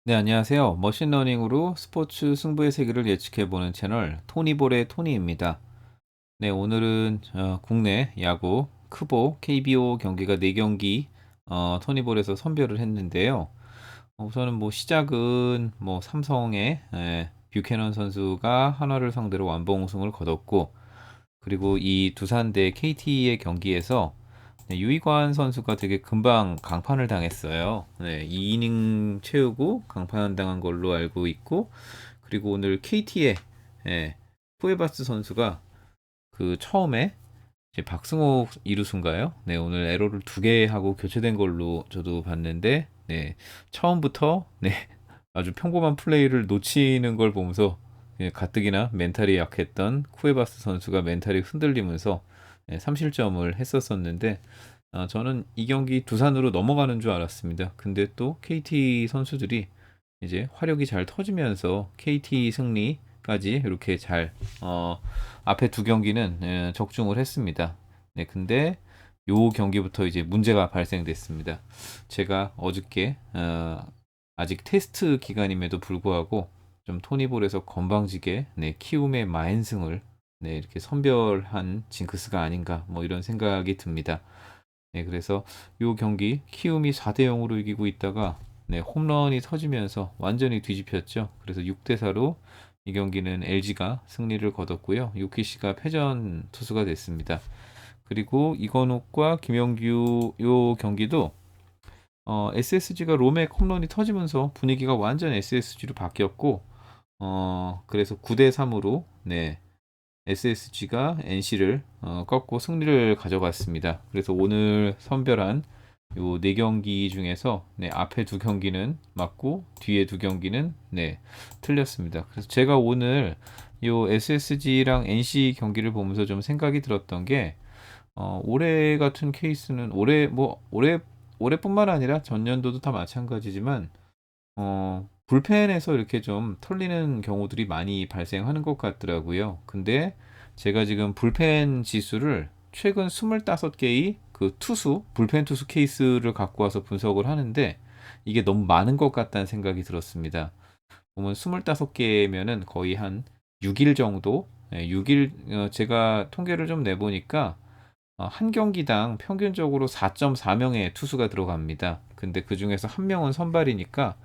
네, 안녕하세요. 머신러닝으로 스포츠 승부의 세계를 예측해보는 채널 토니볼의 토니입니다. 네, 오늘은 국내 야구 크보 KBO 경기가 4경기 토니볼에서 선별을 했는데요. 우선은 뭐 시작은 뭐 삼성의 뷰캐넌 선수가 한화를 상대로 완봉 우승을 거뒀고, 그리고 이 두산 대 KT의 경기에서 네, 유이관 선수가 되게 금방 강판을 당했어요. 네, 2이닝 채우고 강판 당한 걸로 알고 있고, 그리고 오늘 KT의 쿠에바스 선수가 그 처음에 이제 박승호 이루수인가요? 네, 오늘 에러를 2개 하고 교체된 걸로 저도 봤는데, 네, 처음부터 네, 아주 평범한 플레이를 놓치는 걸 보면서 가뜩이나 멘탈이 약했던 쿠에바스 선수가 멘탈이 흔들리면서 3실점을 했었었는데, 저는 이 경기 두산으로 넘어가는 줄 알았습니다. 근데 또 KT 선수들이 이제 화력이 잘 터지면서 KT 승리까지 이렇게 잘 앞에 2경기는 적중을 했습니다. 네, 근데 요 경기부터 이제 문제가 발생됐습니다. 제가 어저께 아직 테스트 기간임에도 불구하고 좀 토니볼에서 건방지게 키움의 마인승을 이렇게 선별한 징크스가 아닌가 뭐 이런 생각이 듭니다. 네, 그래서 요 경기 키움이 4대 0으로 이기고 있다가 홈런이 터지면서 완전히 뒤집혔죠. 그래서 6대 4로 이 경기는 LG가 승리를 거뒀고요. 요키시가 패전 투수가 됐습니다. 그리고 이건욱과 김영규 요 경기도 SSG가 롬의 홈런이 터지면서 분위기가 완전 SSG로 바뀌었고, 그래서 9대 3으로 SSG가 NC를 꺾고 승리를 가져갔습니다. 그래서 오늘 선별한 요 4경기 중에서 앞에 2경기는 맞고 뒤에 2경기는 틀렸습니다. 그래서 제가 오늘 요 SSG랑 NC 경기를 보면서 좀 생각이 들었던 게, 올해 같은 케이스는 올해뿐만 아니라 전년도도 다 마찬가지지만 불펜에서 이렇게 좀 털리는 경우들이 많이 발생하는 것 같더라고요. 근데 제가 지금 불펜 지수를 최근 25개의 그 불펜 투수 케이스를 갖고 와서 분석을 하는데, 이게 너무 많은 것 같다는 생각이 들었습니다. 보면 25개면은 거의 한 6일 정도, 6일, 제가 통계를 좀 내보니까 한 경기당 평균적으로 4.4명의 투수가 들어갑니다. 근데 그 중에서 한 명은 선발이니까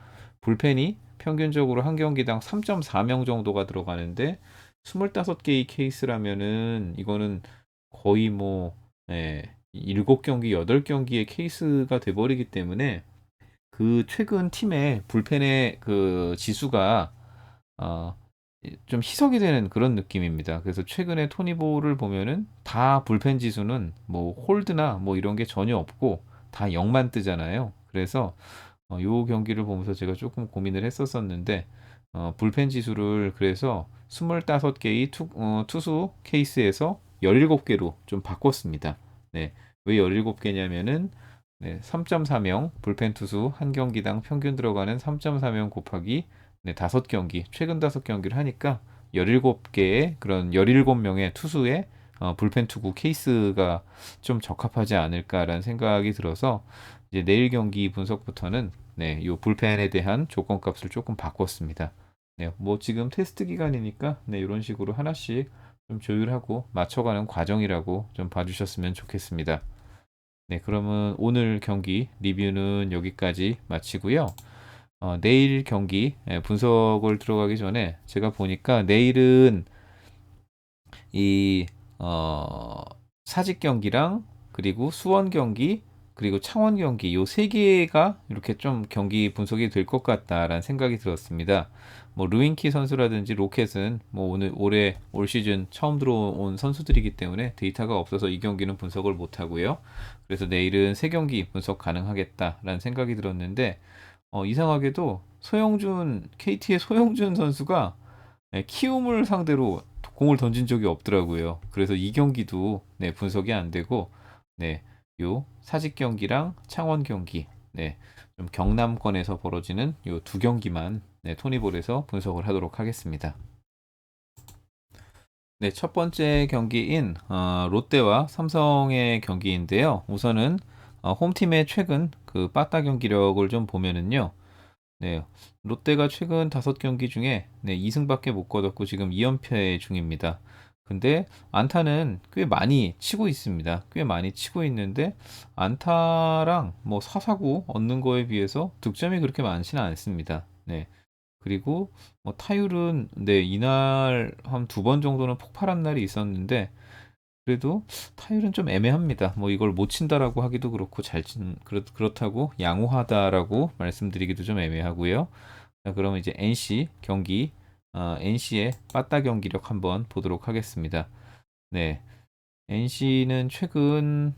불펜이 평균적으로 한 경기당 3.4명 정도가 들어가는데, 25개의 케이스라면은 이거는 거의 뭐 7경기, 8경기의 케이스가 돼버리기 때문에 그 최근 팀의 불펜의 그 지수가 어, 좀 희석이 되는 그런 느낌입니다. 그래서 최근에 토니볼을 보면은 다 불펜 지수는 뭐 홀드나 뭐 이런 게 전혀 없고 다 0만 뜨잖아요. 그래서 요 경기를 보면서 제가 조금 고민을 했었었는데, 불펜 지수를 그래서 25개의 투수 케이스에서 17개로 좀 바꿨습니다. 네. 왜 17개냐면은 3.4명 불펜 투수 한 경기당 평균 들어가는 3.4명 곱하기 5경기, 최근 5경기를 하니까 17개의 그런 17명의 투수의 불펜 투구 케이스가 좀 적합하지 않을까라는 생각이 들어서 이제 내일 경기 분석부터는 요 불펜에 대한 조건값을 조금 바꿨습니다. 네, 뭐 지금 테스트 기간이니까 이런 식으로 하나씩 좀 조율하고 맞춰가는 과정이라고 좀 봐주셨으면 좋겠습니다. 네, 그러면 오늘 경기 리뷰는 여기까지 마치고요. 내일 경기 분석을 들어가기 전에 제가 보니까 내일은 이 사직 경기랑 그리고 수원 경기 그리고 창원 경기 요 세 개가 이렇게 좀 경기 분석이 될 것 같다라는 생각이 들었습니다. 뭐 루인키 선수라든지 로켓은 뭐 오늘 올 시즌 처음 들어온 선수들이기 때문에 데이터가 없어서 이 경기는 분석을 못 하고요. 그래서 내일은 세 경기 분석 가능하겠다라는 생각이 들었는데, 이상하게도 KT의 소영준 선수가 키움을 상대로 공을 던진 적이 없더라고요. 그래서 이 경기도 분석이 안 되고, 요 사직 경기랑 창원 경기, 좀 경남권에서 벌어지는 요 2경기만 토니볼에서 분석을 하도록 하겠습니다. 네, 첫 번째 경기인 롯데와 삼성의 경기인데요. 우선은 홈팀의 최근 그 빠따 경기력을 좀 보면은요. 네. 롯데가 최근 5경기 중에 2승밖에 못 거뒀고 지금 2연패 중입니다. 근데 안타는 꽤 많이 치고 있습니다. 꽤 많이 치고 있는데 안타랑 뭐 사사구 얻는 거에 비해서 득점이 그렇게 많지는 않습니다. 네. 그리고 뭐 타율은 이날 한 2번 정도는 폭발한 날이 있었는데 그래도 타율은 좀 애매합니다. 뭐 이걸 못 친다라고 하기도 그렇고 그렇다고 양호하다라고 말씀드리기도 좀 애매하고요. 자, 그러면 이제 NC 경기, NC의 빠따 경기력 한번 보도록 하겠습니다. 네, NC는 최근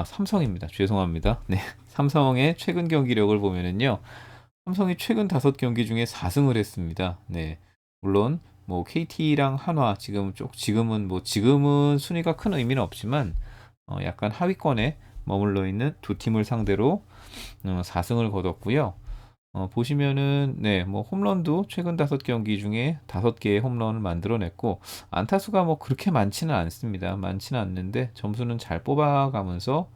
삼성입니다. 죄송합니다. 네, 삼성의 최근 경기력을 보면은요. 삼성이 최근 5경기 중에 4승을 했습니다. 네. 물론 뭐 KT랑 한화 지금은 순위가 큰 의미는 없지만 약간 하위권에 머물러 있는 두 팀을 상대로 4승을 거뒀고요. 보시면은 뭐 홈런도 최근 5경기 중에 5개의 홈런을 만들어냈고 안타수가 뭐 그렇게 많지는 않습니다. 많지는 않는데 점수는 잘 뽑아가면서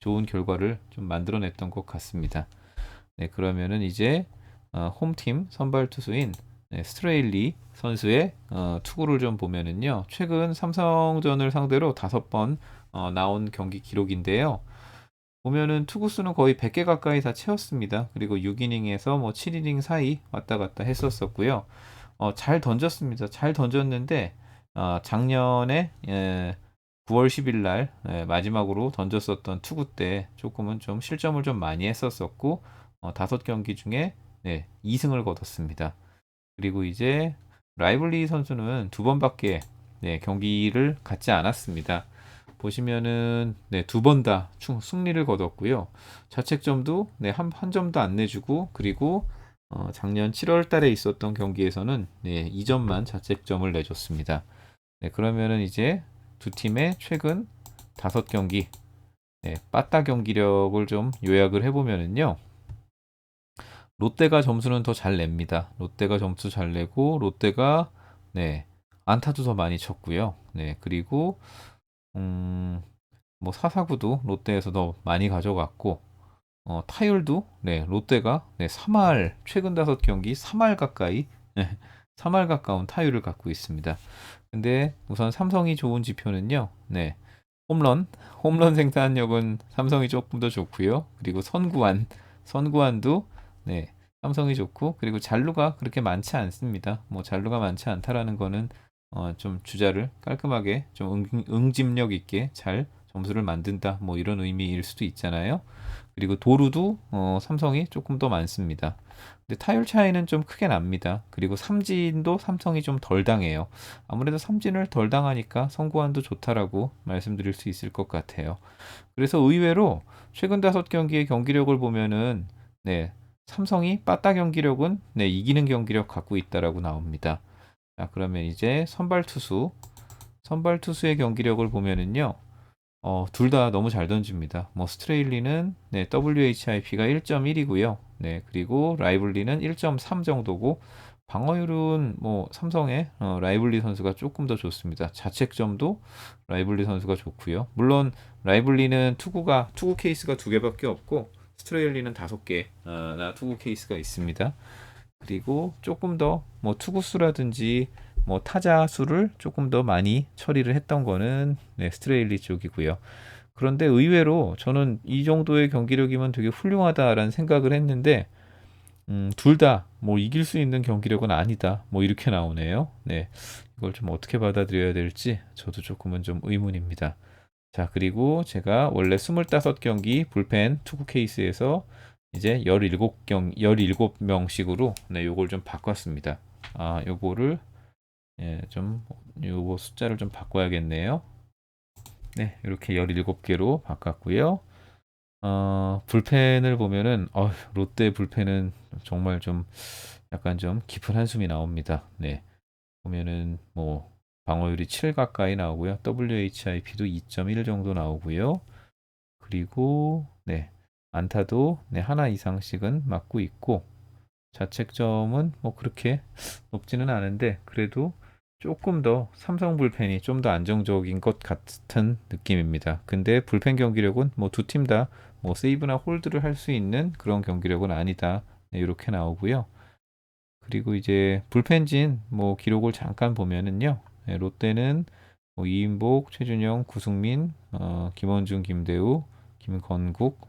좋은 결과를 좀 만들어냈던 것 같습니다. 네, 그러면은 이제 홈팀 선발 투수인 스트레일리 선수의 투구를 좀 보면은요. 최근 삼성전을 상대로 5번 나온 경기 기록인데요. 보면은 투구수는 거의 100개 가까이 다 채웠습니다. 그리고 6이닝에서 뭐 7이닝 사이 왔다 갔다 했었었고요. 잘 던졌습니다. 잘 던졌는데 작년에 9월 10일 날 마지막으로 던졌었던 투구 때 조금은 좀 실점을 좀 많이 했었었고 5경기 중에 2승을 거뒀습니다. 그리고 이제 라이블리 선수는 2번밖에 경기를 갖지 않았습니다. 보시면은 2번 다 승리를 거뒀고요. 자책점도 한 점도 안 내주고 그리고 작년 7월 달에 있었던 경기에서는 2점만 자책점을 내줬습니다. 그러면은 이제 두 팀의 최근 5경기 빠따 경기력을 좀 요약을 해보면은요. 롯데가 점수는 더 잘 냅니다. 롯데가 점수 잘 내고 롯데가 안타도 더 많이 쳤고요. 그리고 뭐 사사구도 롯데에서 더 많이 가져갔고 타율도 롯데가 3할 최근 5경기 3할 가까이 3할 가까운 타율을 갖고 있습니다. 근데 우선 삼성이 좋은 지표는요. 홈런 홈런 생산력은 삼성이 조금 더 좋고요. 그리고 선구안도 삼성이 좋고 그리고 잔루가 그렇게 많지 않습니다. 뭐 잔루가 많지 않다라는 거는 좀 주자를 깔끔하게 좀 응집력 있게 잘 점수를 만든다 뭐 이런 의미일 수도 있잖아요. 그리고 도루도 삼성이 조금 더 많습니다. 근데 타율 차이는 좀 크게 납니다. 그리고 삼진도 삼성이 좀 덜 당해요. 아무래도 삼진을 덜 당하니까 선구안도 좋다라고 말씀드릴 수 있을 것 같아요. 그래서 의외로 최근 5경기의 경기력을 보면은 삼성이 빠따 경기력은 이기는 경기력 갖고 있다라고 나옵니다. 자, 그러면 이제 선발 투수의 경기력을 보면은요. 둘 다 너무 잘 던집니다. 뭐 스트레일리는 WHIP가 1.1이고요. 그리고 라이블리는 1.3 정도고 방어율은 뭐 삼성의 라이블리 선수가 조금 더 좋습니다. 자책점도 라이블리 선수가 좋고요. 물론 라이블리는 투구 케이스가 2개밖에 없고 스트레일리는 5개 나 투구 케이스가 있습니다. 그리고 조금 더 뭐 투구수라든지 뭐 타자 수를 조금 더 많이 처리를 했던 거는 스트레일리 쪽이고요. 그런데 의외로 저는 이 정도의 경기력이면 되게 훌륭하다라는 생각을 했는데 둘 다 뭐 이길 수 있는 경기력은 아니다. 뭐 이렇게 나오네요. 이걸 좀 어떻게 받아들여야 될지 저도 조금은 좀 의문입니다. 자, 그리고 제가 원래 25경기 불펜 투구 케이스에서 이제 17명씩으로 요걸 좀 바꿨습니다. 요거를 좀 요거 숫자를 좀 바꿔야겠네요. 이렇게 17개로 바꿨고요. 불펜을 보면은 롯데 불펜은 정말 좀 약간 좀 깊은 한숨이 나옵니다. 보면은 뭐 방어율이 7 가까이 나오고요. WHIP도 2.1 정도 나오고요. 그리고 안타도 하나 이상씩은 맞고 있고 자책점은 뭐 그렇게 높지는 않은데 그래도 조금 더 삼성 불펜이 좀 더 안정적인 것 같은 느낌입니다. 근데 불펜 경기력은 뭐 두 팀 다 뭐 세이브나 홀드를 할 수 있는 그런 경기력은 아니다. 네, 이렇게 나오고요. 그리고 이제 불펜진 뭐 기록을 잠깐 보면은요. 네, 롯데는 뭐 이인복, 최준영, 구승민, 김원중, 김대우, 김건국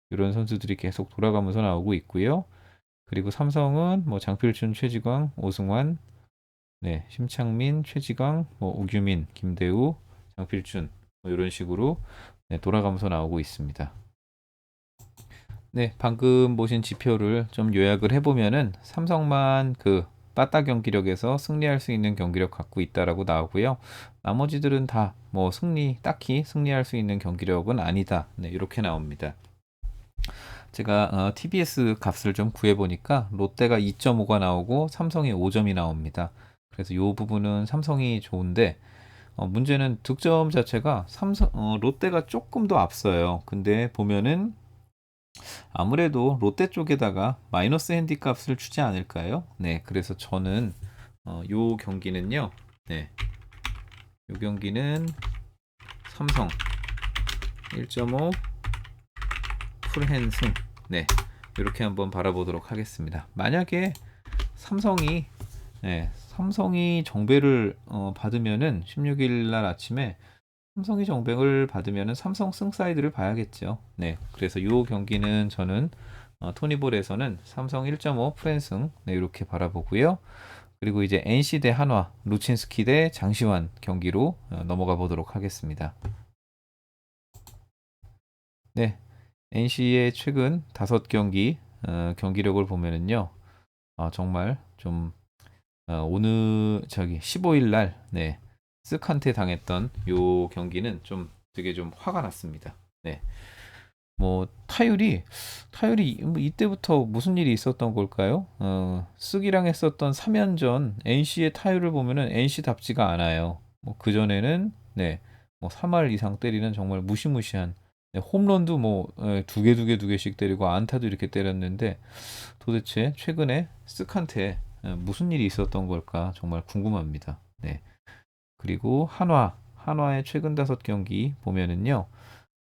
이런 선수들이 계속 돌아가면서 나오고 있고요. 그리고 삼성은 뭐 장필준, 최지광, 오승환, 네, 심창민, 최지광, 뭐 오규민, 김대우, 장필준 뭐 이런 식으로 네, 돌아가면서 나오고 있습니다. 네, 방금 보신 지표를 좀 요약을 해보면은 삼성만 그 빠따 경기력에서 승리할 수 있는 경기력 갖고 있다라고 나오고요. 나머지들은 다 뭐 딱히 승리할 수 있는 경기력은 아니다. 네, 이렇게 나옵니다. 제가 TBS 값을 좀 구해보니까 롯데가 2.5가 나오고 삼성이 5점이 나옵니다. 그래서 이 부분은 삼성이 좋은데 문제는 득점 자체가 롯데가 조금 더 앞서요. 근데 보면은 아무래도 롯데 쪽에다가 마이너스 핸디값을 주지 않을까요? 네, 그래서 저는 요 경기는요. 네, 요 경기는 삼성 1.5 풀핸승. 네, 이렇게 한번 바라보도록 하겠습니다. 만약에 삼성이 삼성이 정배를 받으면은 16일 날 아침에 삼성이 정배를 받으면은 삼성 승사이드를 봐야겠죠. 네, 그래서 이 경기는 저는 토니볼에서는 삼성 1.5 프랜승 네, 이렇게 바라보고요. 그리고 이제 NC 대 한화, 루친스키 대 장시환 경기로 넘어가 보도록 하겠습니다. 네, NC의 최근 5경기 경기력을 보면은요, 정말 좀 오늘 저기 15일 날 네, 쓱한테 당했던 요 경기는 좀 되게 좀 화가 났습니다. 네. 뭐 타율이 뭐 이때부터 무슨 일이 있었던 걸까요? 쓱이랑 했었던 3연전 NC의 타율을 보면은 NC답지가 않아요. 뭐 그전에는 네. 뭐 3할 이상 때리는 정말 무시무시한 네, 홈런도 뭐 두 개씩 때리고 안타도 이렇게 때렸는데 도대체 최근에 쓱한테 무슨 일이 있었던 걸까 정말 궁금합니다. 네. 그리고 한화의 최근 5경기 보면은요.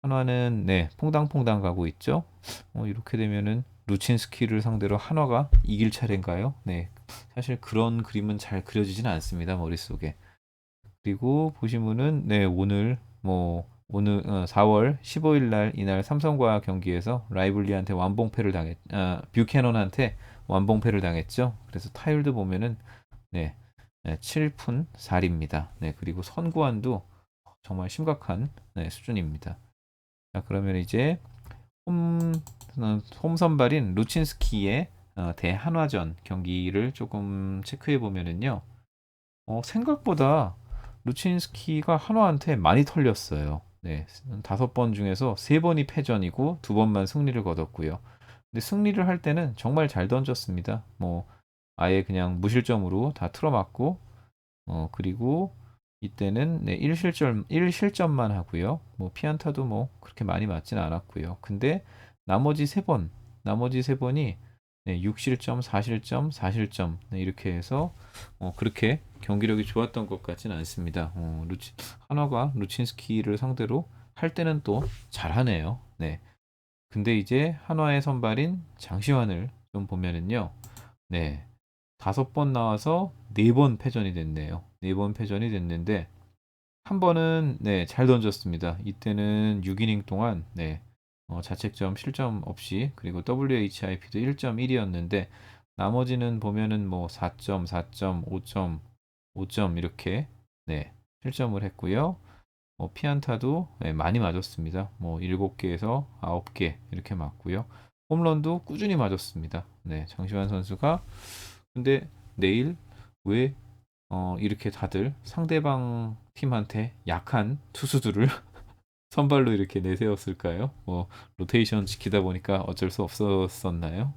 한화는 네, 퐁당퐁당 가고 있죠. 이렇게 되면은 루친스키를 상대로 한화가 이길 차례인가요? 네. 사실 그런 그림은 잘 그려지진 않습니다. 머릿속에. 그리고 보시면은 네, 오늘 4월 15일 날 이날 삼성과 경기에서 라이블리한테 뷰캐넌한테 완봉패를 당했죠. 그래서 타율도 보면은 네, 7푼 4리입니다. 네, 그리고 선구안도 정말 심각한 네, 수준입니다. 자, 그러면 이제 홈, 홈 선발인 루친스키의 대한화전 경기를 조금 체크해 보면은요. 생각보다 루친스키가 한화한테 많이 털렸어요. 네, 5번 중에서 3번이 패전이고 2번만 승리를 거뒀고요. 근데 승리를 할 때는 정말 잘 던졌습니다. 뭐 아예 그냥 무실점으로 다 틀어맞고 그리고 이때는 네, 1실점만 하고요. 뭐 피안타도 뭐 그렇게 많이 맞진 않았고요. 근데 나머지 세 번, 나머지 세 번이 네, 6실점, 4실점, 4실점 네, 이렇게 해서 그렇게 경기력이 좋았던 것 같지는 않습니다. 한화가 루친스키를 상대로 할 때는 또 잘하네요. 네. 근데 이제 한화의 선발인 장시환을 좀 보면은요. 네. 5번 나와서 4번 패전이 됐네요. 4번 패전이 됐는데 한 번은 네, 잘 던졌습니다. 이때는 6이닝 동안 네, 자책점, 실점 없이 그리고 WHIP도 1.1이었는데 나머지는 보면은 뭐 4점, 4점, 5점, 5점 이렇게 네, 실점을 했고요. 피안타도 네, 많이 맞았습니다. 뭐 7개에서 9개 이렇게 맞고요. 홈런도 꾸준히 맞았습니다. 네, 장시환 선수가 근데 내일 왜 이렇게 다들 상대방 팀한테 약한 투수들을 선발로 이렇게 내세웠을까요? 뭐 로테이션 지키다 보니까 어쩔 수 없었었나요?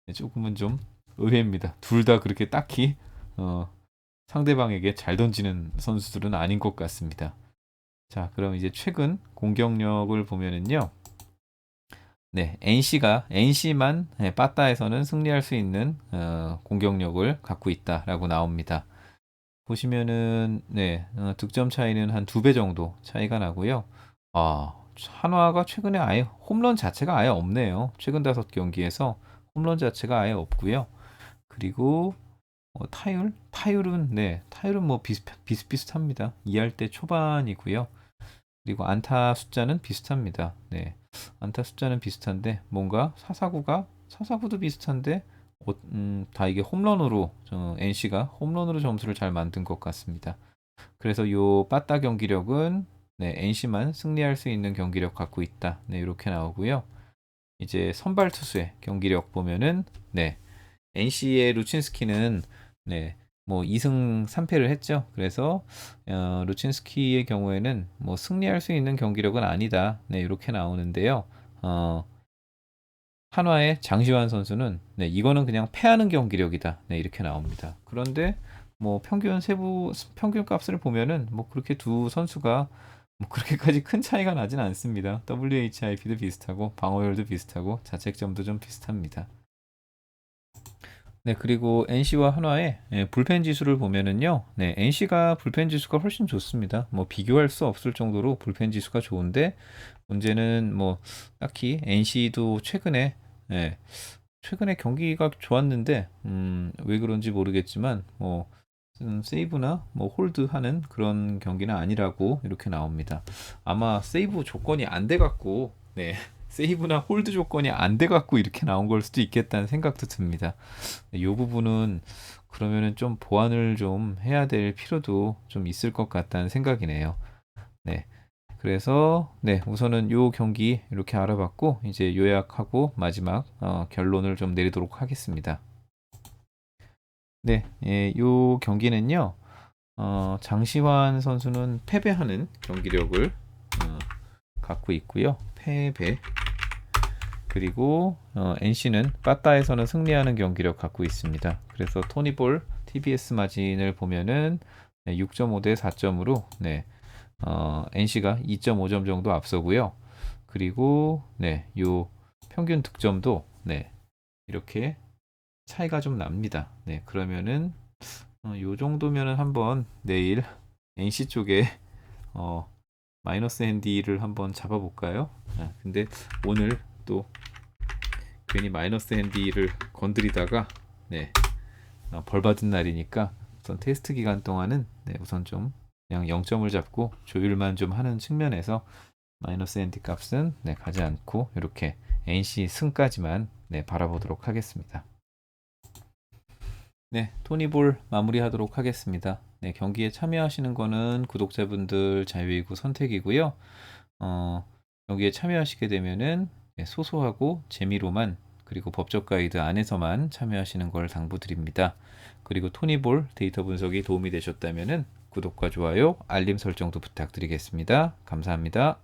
네, 조금은 좀 의외입니다. 둘 다 그렇게 딱히 어, 상대방에게 잘 던지는 선수들은 아닌 것 같습니다. 자, 그럼 이제 최근 공격력을 보면은요. 네, NC만 빠따에서는 승리할 수 있는 공격력을 갖고 있다라고 나옵니다. 보시면은 득점 차이는 한 2배 정도 차이가 나고요. 한화가 최근에 아예 홈런 자체가 아예 없네요. 최근 5경기에서 홈런 자체가 아예 없고요. 그리고 타율은 뭐 비슷비슷합니다. 2할 때 초반이고요. 그리고 안타 숫자는 비슷합니다. 안타 숫자는 비슷한데 뭔가 사사구도 비슷한데 다 이게 홈런으로 NC가 홈런으로 점수를 잘 만든 것 같습니다. 그래서 요 빠따 경기력은 NC만 승리할 수 있는 경기력 갖고 있다. 이렇게 나오고요. 이제 선발 투수의 경기력 보면은 NC의 루친스키는 뭐 2승 3패를 했죠. 그래서 루친스키의 경우에는 뭐 승리할 수 있는 경기력은 아니다. 이렇게 나오는데요. 한화의 장시환 선수는 이거는 그냥 패하는 경기력이다. 이렇게 나옵니다. 그런데 뭐 평균 값을 보면은 뭐 그렇게 두 선수가 뭐 그렇게까지 큰 차이가 나진 않습니다. WHIP도 비슷하고 방어율도 비슷하고 자책점도 좀 비슷합니다. 그리고 NC와 한화의 불펜 지수를 보면은요, NC가 불펜 지수가 훨씬 좋습니다. 뭐 비교할 수 없을 정도로 불펜 지수가 좋은데 문제는 뭐 딱히 NC도 최근에 경기가 좋았는데 왜 그런지 모르겠지만 뭐 세이브나 뭐 홀드하는 그런 경기는 아니라고 이렇게 나옵니다. 아마 세이브 조건이 안 돼 갖고 세이브나 홀드 조건이 안 돼 갖고 이렇게 나온 걸 수도 있겠다는 생각도 듭니다. 이 부분은 그러면은 좀 보완을 좀 해야 될 필요도 좀 있을 것 같다는 생각이네요. 네. 그래서 우선은 요 경기 이렇게 알아봤고 이제 요약하고 마지막 결론을 좀 내리도록 하겠습니다. 요 경기는요. 장시환 선수는 패배하는 경기력을 갖고 있고요. 패배. 그리고 NC는 빠따에서는 승리하는 경기력 갖고 있습니다. 그래서 토니볼 TBS 마진을 보면은 6.5 대 4점으로 NC가 2.5점 정도 앞서고요. 그리고 요 평균 득점도 이렇게 차이가 좀 납니다. 그러면은 요 정도면은 한번 내일 NC 쪽에 마이너스 핸디를 한번 잡아볼까요? 근데 오늘 또 괜히 마이너스 핸디를 건드리다가 벌 받은 날이니까 우선 테스트 기간 동안은 우선 좀 그냥 0점을 잡고 조율만 좀 하는 측면에서 마이너스 핸디 값은 가지 않고 이렇게 NC 승까지만 바라보도록 하겠습니다. 토니볼 마무리하도록 하겠습니다. 경기에 참여하시는 거는 구독자분들 자유이고 선택이고요. 여기에 참여하시게 되면은 소소하고 재미로만 그리고 법적 가이드 안에서만 참여하시는 걸 당부드립니다. 그리고 토니볼 데이터 분석이 도움이 되셨다면은 구독과 좋아요, 알림 설정도 부탁드리겠습니다. 감사합니다.